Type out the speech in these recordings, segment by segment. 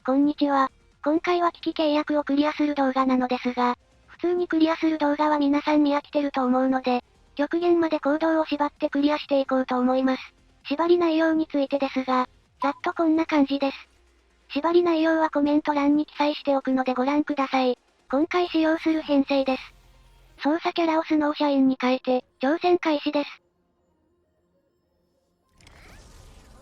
こんにちは。今回は機器契約をクリアする動画なのですが、普通にクリアする動画は皆さん見飽きてると思うので、極限まで行動を縛ってクリアしていこうと思います。縛り内容についてですが、ざっとこんな感じです。縛り内容はコメント欄に記載しておくのでご覧ください。今回使用する編成です。操作キャラをスノーシャインに変えて、挑戦開始です。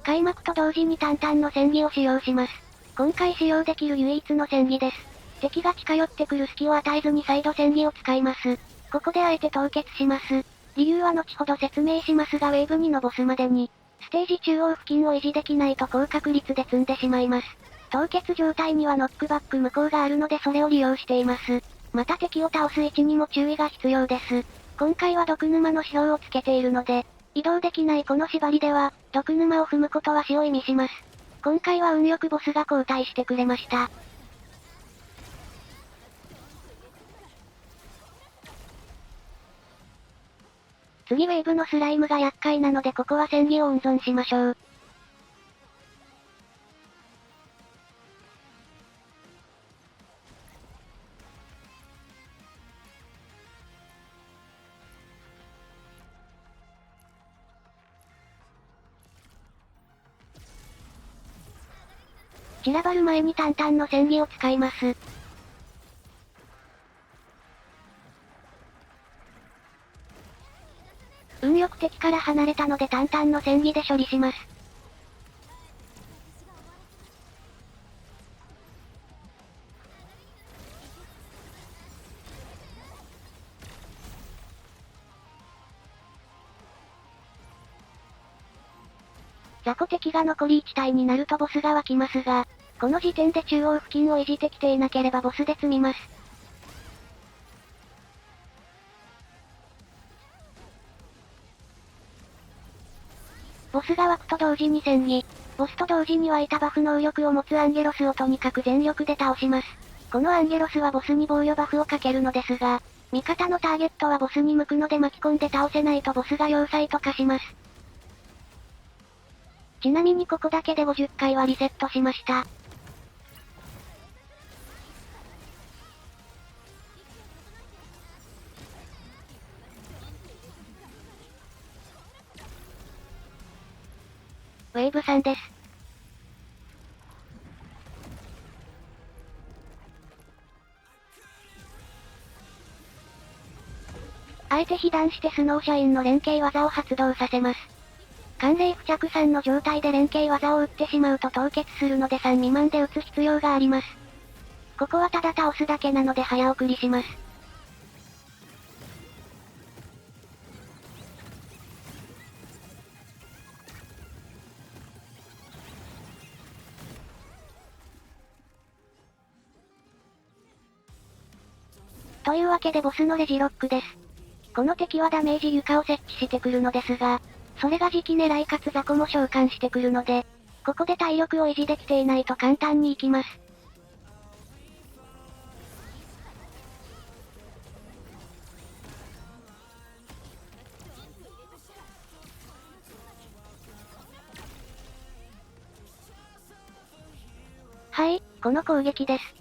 開幕と同時にタンタンの戦技を使用します。今回使用できる唯一の戦技です。敵が近寄ってくる隙を与えずに再度戦技を使います。ここであえて凍結します。理由は後ほど説明しますがウェーブ2のボスまでに、ステージ中央付近を維持できないと高確率で積んでしまいます。凍結状態にはノックバック無効があるのでそれを利用しています。また敵を倒す位置にも注意が必要です。今回は毒沼の指標をつけているので、移動できないこの縛りでは、毒沼を踏むことは死を意味します。今回は運よくボスが交代してくれました。次ウェーブのスライムが厄介なのでここは戦技を温存しましょう。散らばる前にタンタンの戦技を使います。運よく敵から離れたのでタンタンの戦技で処理します。雑魚敵が残り1体になるとボスが湧きますが、この時点で中央付近を維持できていなければボスで積みます。ボスが湧くと同時に戦技。ボスと同時に湧いたバフ能力を持つアンゲロスをとにかく全力で倒します。このアンゲロスはボスに防御バフをかけるのですが、味方のターゲットはボスに向くので巻き込んで倒せないとボスが要塞と化します。ちなみにここだけで50回はリセットしました。ウェーブ3です。あえて被弾してスノーシャインの連携技を発動させます。寒冷付着3の状態で連携技を打ってしまうと凍結するので3未満で打つ必要があります。ここはただ倒すだけなので早送りします。というわけでボスのレジロックです。この敵はダメージ床を設置してくるのですが、それが時期狙いかつ雑魚も召喚してくるので、ここで体力を維持できていないと簡単にいきます。はい、この攻撃です。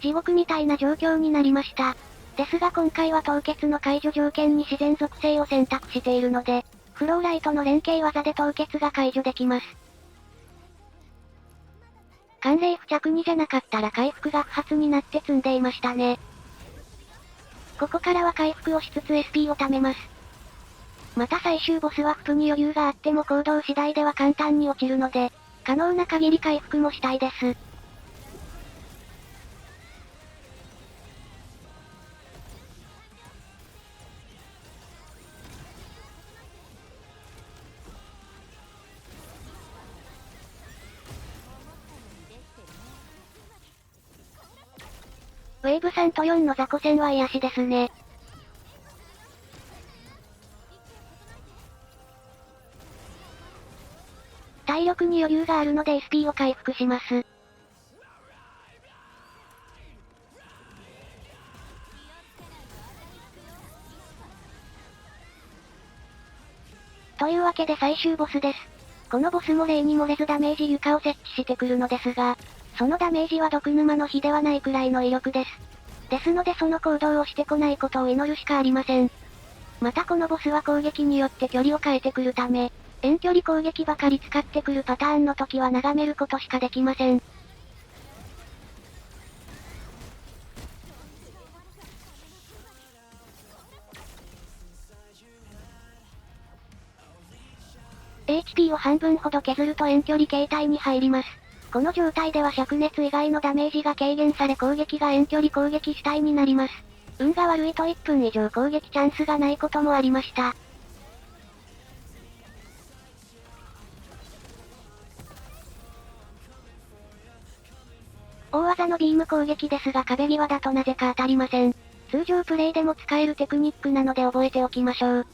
地獄みたいな状況になりました。ですが今回は凍結の解除条件に自然属性を選択しているので、フローライトの連携技で凍結が解除できます。寒冷付着2じゃなかったら回復が不発になって積んでいましたね。ここからは回復をしつつ SP を貯めます。また最終ボスはフプに余裕があっても行動次第では簡単に落ちるので、可能な限り回復もしたいです。ウェーブ3と4の雑魚戦は癒しですね。体力に余裕があるので SP を回復します。というわけで最終ボスです。このボスも例に漏れずダメージ床を設置してくるのですが、そのダメージは毒沼の火ではないくらいの威力です。ですのでその行動をしてこないことを祈るしかありません。またこのボスは攻撃によって距離を変えてくるため、遠距離攻撃ばかり使ってくるパターンの時は眺めることしかできません。HP を半分ほど削ると遠距離形態に入ります。この状態では灼熱以外のダメージが軽減され攻撃が遠距離攻撃主体になります。運が悪いと1分以上攻撃チャンスがないこともありました。大技のビーム攻撃ですが壁際だとなぜか当たりません。通常プレイでも使えるテクニックなので覚えておきましょう。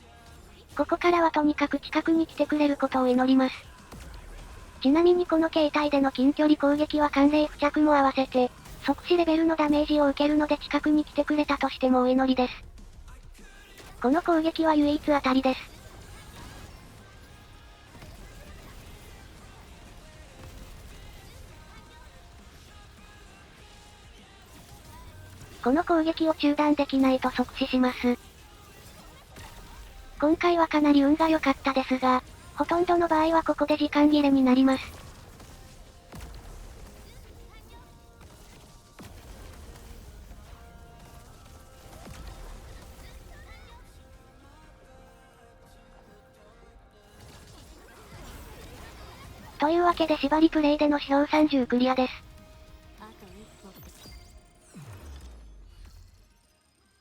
ここからはとにかく近くに来てくれることを祈ります。ちなみにこの形態での近距離攻撃は寒冷付着も合わせて、即死レベルのダメージを受けるので近くに来てくれたとしてもお祈りです。この攻撃は唯一当たりです。この攻撃を中断できないと即死します。今回はかなり運が良かったですが、ほとんどの場合はここで時間切れになります。というわけで縛りプレイでの指標30クリアです。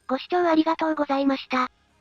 ご視聴ありがとうございました。